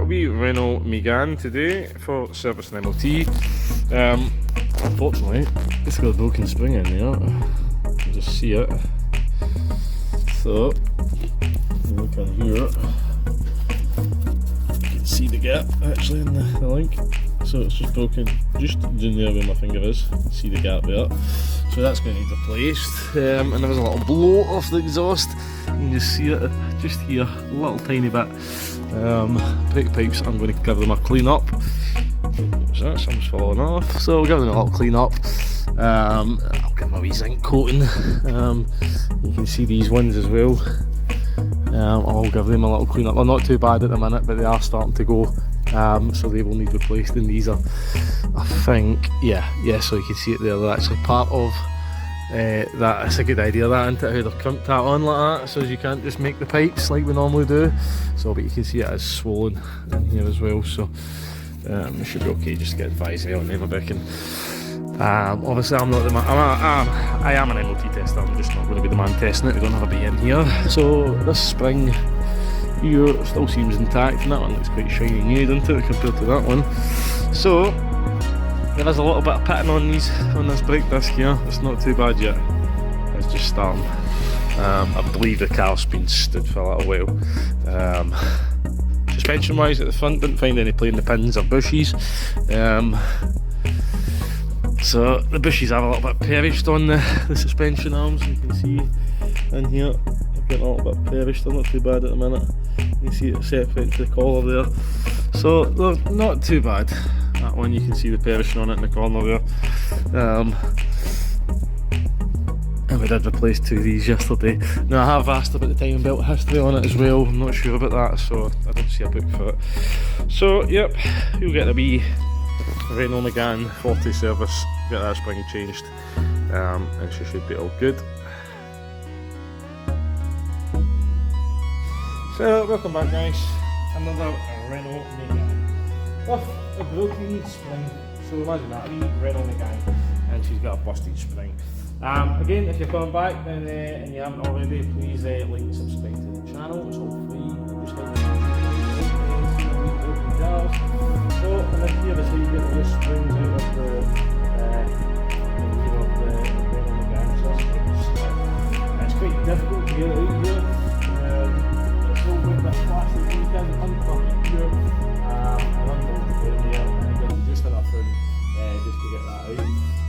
a wee Renault Meganne today for service and MOT. Unfortunately, it's got a broken spring in there. You can just see it. So, look in here. You can see the gap actually in the link. So it's just broken just in there where my finger is. You can see the gap there. So that's going to need replaced. And there was a little blow off the exhaust. You can just see it just here, a little tiny bit. Brake pipes, I'm going to give them a clean up. What's that? Something's falling off. So we'll give them a little clean up. I'll give them a wee zinc coating. You can see these ones as well. I'll give them a little clean up. They're not too bad at the minute, but they are starting to go. So they will need replaced, and these are, I think, yeah, so you can see it there, they're actually part of that. It's a good idea, that, isn't it, how they're crimped that on like that, so you can't just make the pipes like we normally do. So, but you can see it is swollen in here as well, so it should be okay. Just get advisory on everything. Obviously I'm not the man, I am an MOT tester, I'm just not going to be the man testing it. We don't have a B in here. So this spring here still seems intact, and that one looks quite shiny new, doesn't it, compared to that one. So there is a little bit of pitting on this brake disc here. It's not too bad yet, it's just starting. I believe the car's been stood for a little while. Suspension wise at the front, didn't find any play in the pins or bushes. So the bushes have a little bit perished on the suspension arms, you can see in here. Getting a little bit perished, they're not too bad at the minute. You can see it separating to the collar there. So they're not too bad. That one, you can see the perishing on it in the corner there. And we did replace two of these yesterday. Now I have asked about the timing belt history on it as well. I'm not sure about that, so I don't see a book for it. So yep, you'll get a wee Renault Meganne 40 service, get that spring changed, and she should be all good. So welcome back guys, another Renault Meganne with a broken spring. So imagine that, a wee Renault Meganne, and she's got a busted spring. Again, if you're coming back and you haven't already, please like and subscribe to the channel. It's all free. You just like broken cars. So and then here is how you get the springs out of the Renault Meganne. So it's quite difficult to get it out here. It's all with that plastic weekend unplugged here, and unplugged in there, and again just enough room just to get that out.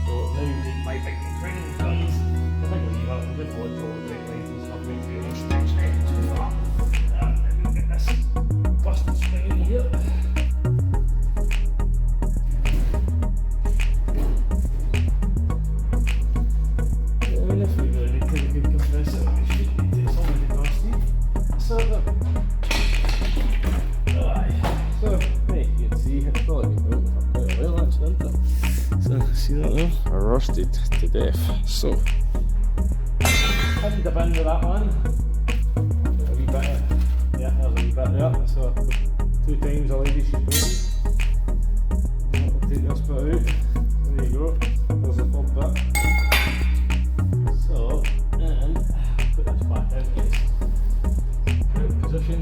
So now you need my big training funds. I think we'll leave out a bit more for the brake lights and stuff, make sure it's not too far. And we'll get this busted spring in here. And if we really take a good compressor, we should need to, it's already busted. So hey, you can see it's probably been built for quite a while actually, isn't it? So see that there? Rusted to death. So I did the bin with that one. A wee bit, yeah, there's a wee bit there. So 2 times a lady she's built. I'll take this bit out. There you go. There's the 3rd bit. So, and put this back in its right position.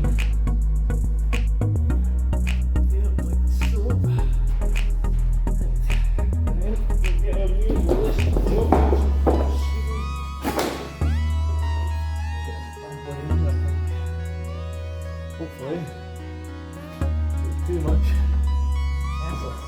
Hopefully, not too much effort.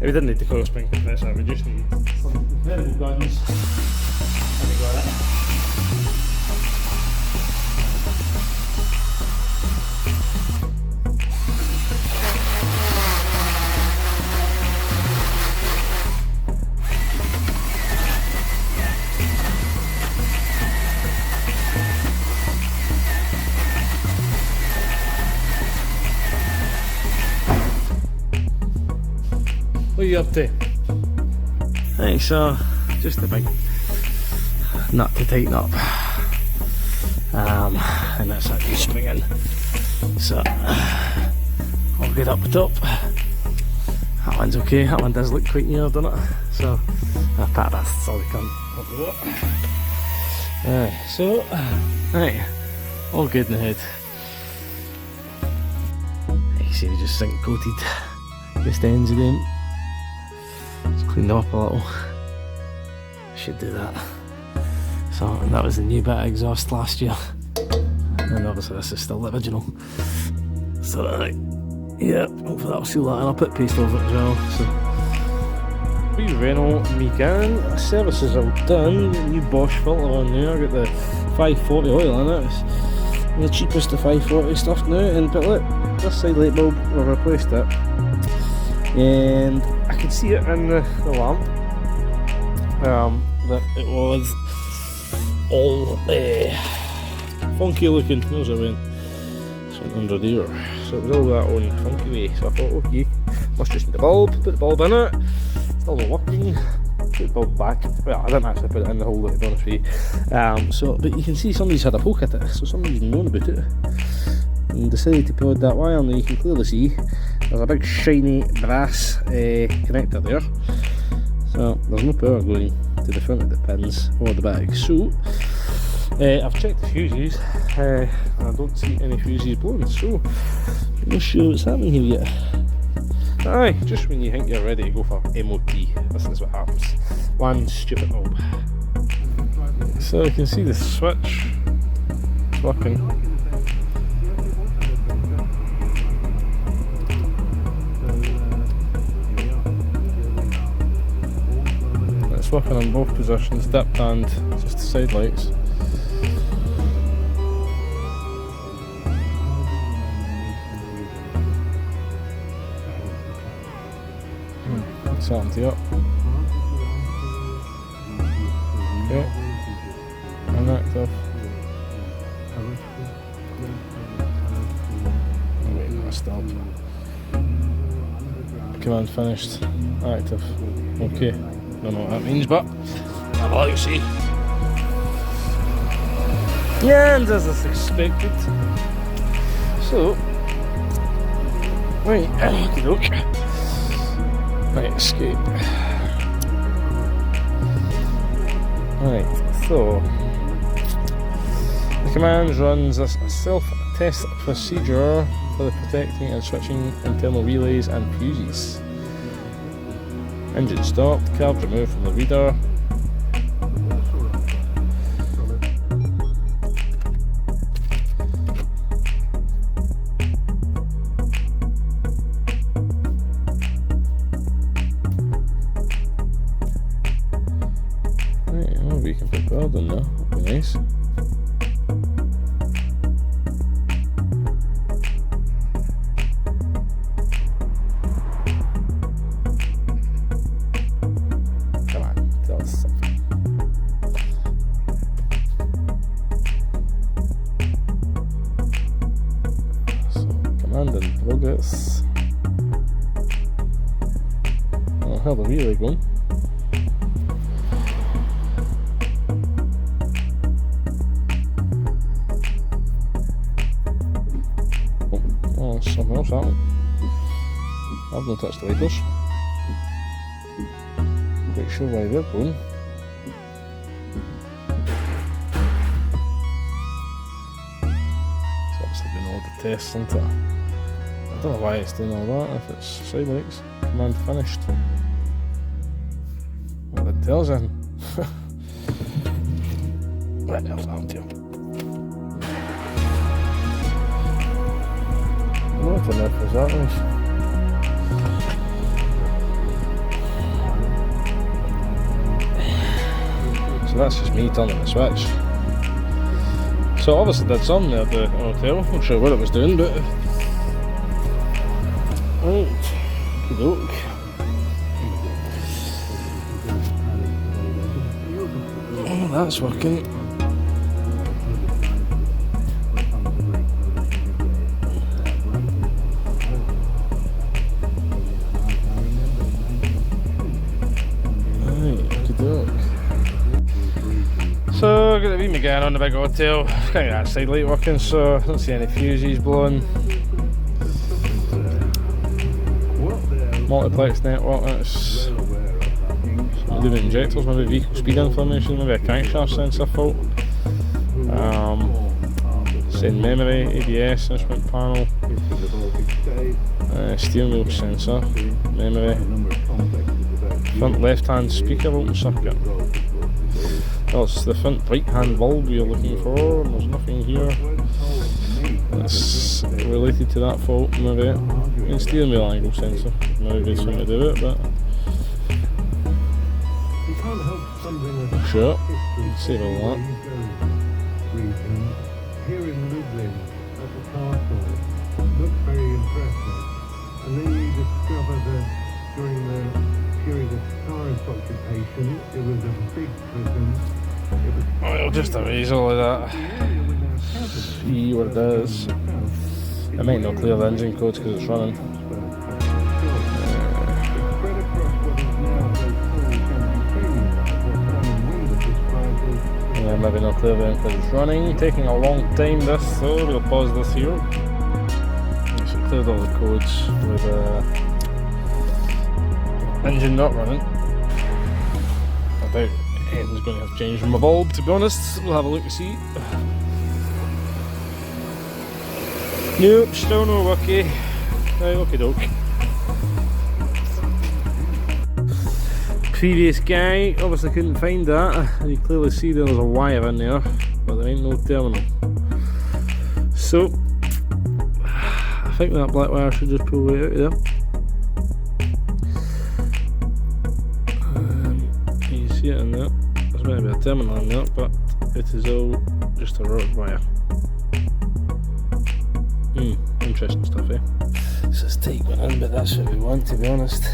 We didn't need the coil spring compressor, we just need some variable guns, and we got it. you up to? Right, so just a big nut to tighten up. And that's that new spring in. So all good up the top. That one's okay, that one does look quite near, doesn't it? So that's all we can. So right, all good in the head. You see we just zinc coated just ends of them. Just cleaned them up a little. Should do that. So, and that was the new bit of exhaust last year. And obviously this is still the original. So yeah, hopefully that'll seal that, and I'll put paste over it as well. So wee Renault Meganne services are done. Got a new Bosch filter on there. Got the 540 oil in it. It's the cheapest of 540 stuff now. But look, this side light bulb, we've replaced it. And I could see it in the lamp. That it was all funky looking. There's a win. Something under there. So it was all that on funky way. So I thought, okay, must just need the bulb. Put the bulb in it. Still not working. Put the bulb back. Well, I didn't actually put it in the holder, to be honest with you. But you can see somebody's had a poke at it. So somebody's known about it and decided to plug that wire. Now you can clearly see there's a big shiny brass connector there. So there's no power going to the front of the pins or the back. So I've checked the fuses and I don't see any fuses blown, so I'm not sure what's happening here yet. Aye, just when you think you're ready to go for MOT, this is what happens. One stupid bulb. So you can see the switch, it's working. It's working on both positions, dipped and just the side lights. Something up. Okay. Inactive. Wait, that's stop. Command finished. Active. Okay. Don't know what that means, but I'll let you see. Yeah, and as is expected. So, right, okie doke. Right, escape. Right, so the command runs a self-test procedure for the protecting and switching internal relays and fuses. Engine stopped, carbs removed from the reader. We can put power in there, that'd be nice. Come on, tell us something. So, command in progress. Oh, how's the relay going? Oh, something else happened. I've not touched the wipers. Quite sure why they're going. It's obviously doing all the tests, isn't it? I don't know why it's doing all that if it's side lights. Command finished. Well, it tells him. Right, that was happened. What enough is that nice? So that's just me turning the switch. So obviously did something there at the hotel. I'm not sure what it was doing, but right, okey doke. Oh, that's working. got the Renault Meganne on the big autel. Can't get that side light working, so I don't see any fuses blowing. Multiplex network, that's doing injectors, maybe vehicle speed information, maybe a crankshaft sensor fault. Send memory, ABS, instrument panel, steering wheel sensor, memory, front left hand speaker open circuit. Well, it's the front right hand bulb you're looking for, and there's nothing here that's related to that fault, maybe. And steering wheel angle sensor, maybe something to do with it, but sure, save all that. Here in Lublin at the castle looked very impressive, and then you discover that during the period of Tsarist occupation it was a big prison. I'll just erase all of that. See what it does. I might not clear the engine codes because it's running. Yeah, maybe not clear them because it's running, taking a long time this, so we'll pause this here. So cleared all the codes with engine not running. I doubt anything's going to have changed from my bulb, to be honest. We'll have a look and see. Nope, still no lucky. Right, okie doke. Previous guy obviously couldn't find that. You clearly see there's a wire in there, but there ain't no terminal. So I think that black wire should just pull right out of there. You see it in there. There's maybe a terminal in there, but it is all just a rod wire. Interesting stuff, eh? So let's take one in, but that's what we want, to be honest.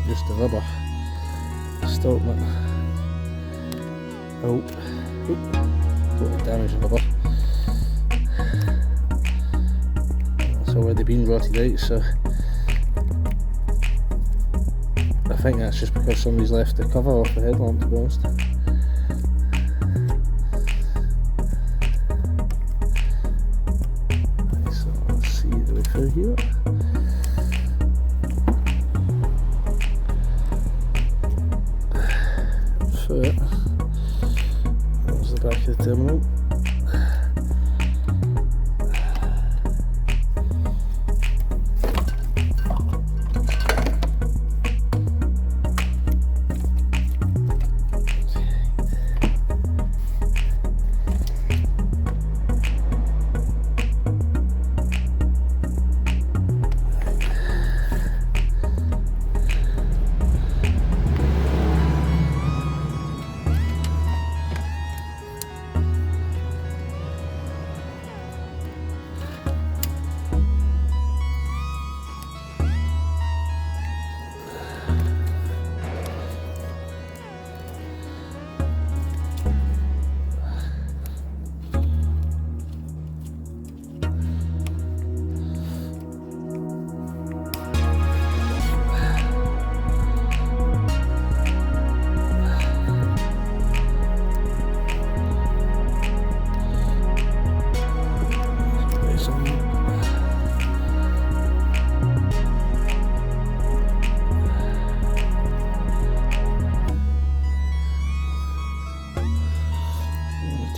Just the rubber stopping it. Oh, totally damaged the rubber. It's already been rotted out, so I think that's just because somebody's left the cover off the headlamp, to be honest. So let's see the way through here. There's the back of the terminal.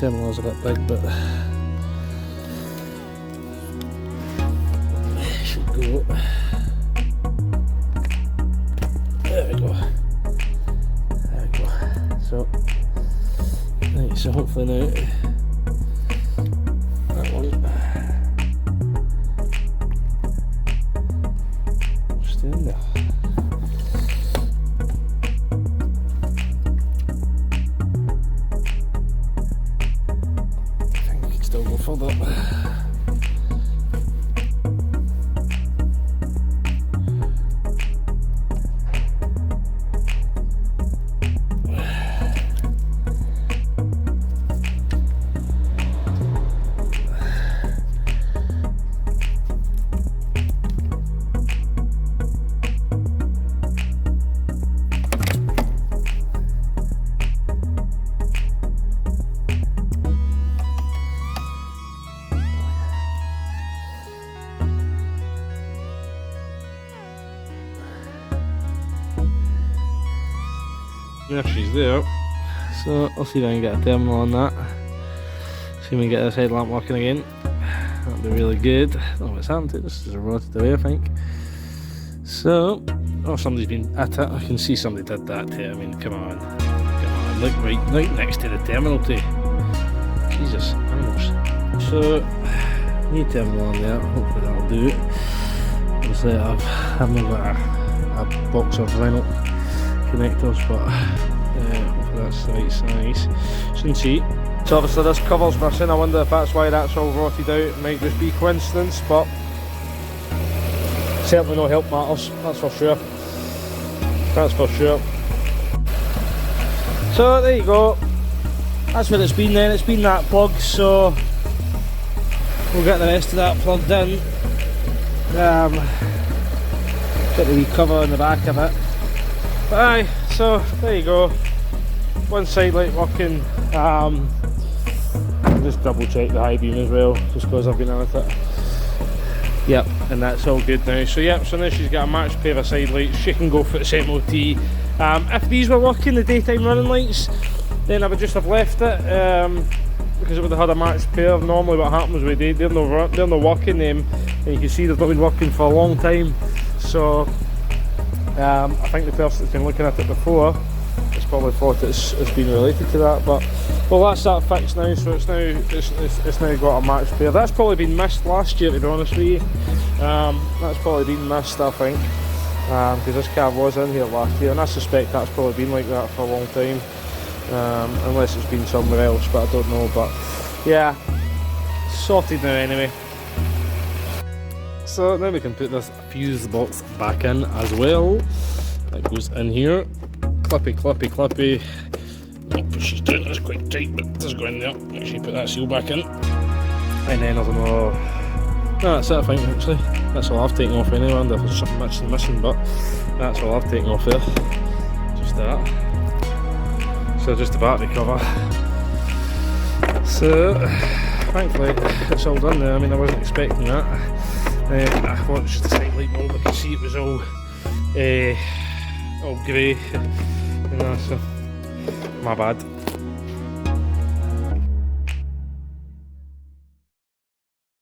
terminal is a bit big, but it should go. There we go. There we go. So, right, so hopefully now that one will stay in there. I think we can still go further. There she's there, so I'll see if I can get a terminal on that. See if we can get this headlamp working again. That'd be really good. I don't know what's happened to it, this is rotted away I think. So, oh, somebody's been at it. I can see somebody did that too. I mean, come on, look right next to the terminal too. Jesus, animals. So, new terminal on there, hopefully that'll do it. Obviously I haven't got a box of Renault connectors, but hopefully that's the right size. Shouldn't see. So obviously this cover's missing. I wonder if that's why that's all rotted out. It might just be coincidence, but certainly no help matters, that's for sure. That's for sure. So there you go. That's what it's been then. It's been that plug, so we'll get the rest of that plugged in. Get the wee cover on the back of it. But aye, so there you go. One side light working. I'll just double check the high beam as well, just because I've been at it. Yep, and that's all good now. So yep, so now she's got a matched pair of side lights. She can go for its MOT. If these were working, the daytime running lights, then I would just have left it, because it would have had a matched pair. Normally what happens with they're not working them, and you can see they've not been working for a long time. So I think the person that's been looking at it before has probably thought it's been related to that, but well, that's that fixed now. So it's now got a matched pair. That's probably been missed last year, to be honest with you. That's probably been missed, I think, because this car was in here last year, and I suspect that's probably been like that for a long time, unless it's been somewhere else, but I don't know. But yeah, sorted now anyway. So now we can put this fuse box back in as well. That goes in here. Clippy, clippy, clippy. Oh, she's doing this quite tight, but this is going there. Make sure you put that seal back in. And then I don't know. No, that's it I think actually. That's all I've taken off anyway. I wonder if there's something missing, but that's all I've taken off there. Just that. So just the battery cover. So thankfully it's all done there. I mean, I wasn't expecting that. I thought it was just a side light bulb. I could see it was all grey, so my bad.